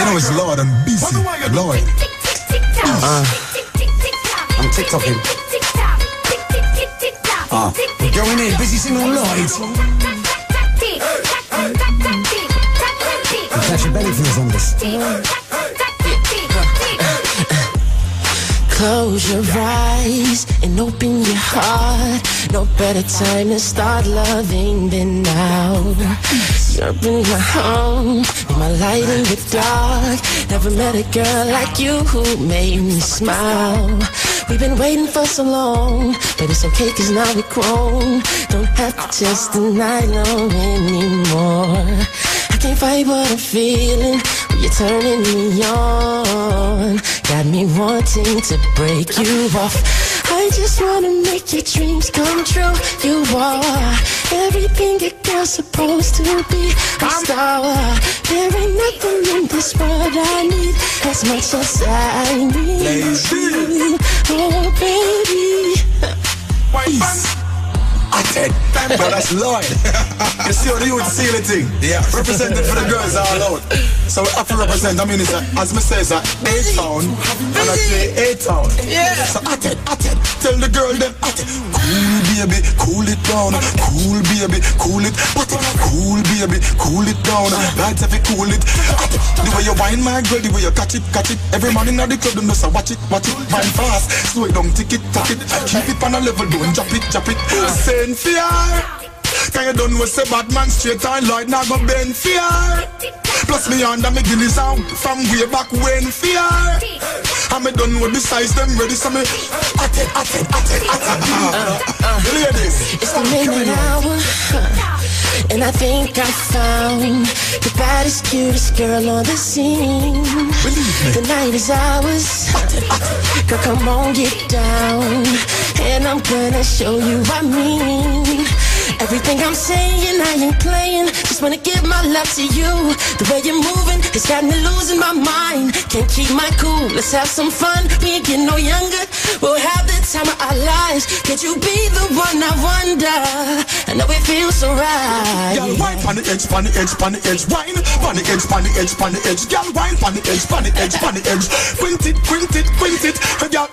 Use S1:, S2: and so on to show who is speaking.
S1: You know it's Lloyd, I'm busy. Lloyd. I'm TikToking. We're going in, busy singing Lloyd. Catch your belly feels on this.
S2: Close your eyes and open your heart. No better time to start loving than now. You're in my home, you're my light in the dark. Never met a girl like you who made me smile. We've been waiting for so long, but it's okay cause now we're grown. Don't have to test the night long anymore. I can't fight what I'm feeling when you're turning me on. Got me wanting to break you off. I just wanna make your dreams come true. You are everything a girl's supposed to be. A star. There ain't nothing in this world I need as much as I need you. Oh baby.
S1: I said, but that's Lloyd. You see how the youth see the thing? Yeah. Represented for the girls all out. So we have to represent, I mean, it's as me say, it's A-Town, and I say A-Town. Yeah. So I said, tell the girl them, cool baby, cool it down. Cool baby, cool it, cool baby, cool it down. Lights if you cool it. The way you wine, my girl, the way you catch it. Every morning at the club, them just watch it, wine fast. Slow it down, tick it. Keep it on a level, don't drop it. Send fear. Can you done with say bad man straight and Lloyd now go bend fear. Plus me under me guineas out from way back when fear. And me done with the size them ready so me ladies.
S2: It's the midnight hour, and I think I found the baddest, cutest girl on the scene. The night is ours. Girl, come on, get down, and I'm gonna show you what I mean. Everything I'm saying, I ain't playing. Just wanna give my love to you. The way you're moving, it's got me losing my mind. Can't keep my cool, let's have some fun. We ain't getting no younger, we'll have the time of our lives. Could you be the one I wonder? I know it feels so right.
S1: Girl, wine on the edge, wine. On the edge, on the edge. Girl, wine on the edge. Quint it. Girl,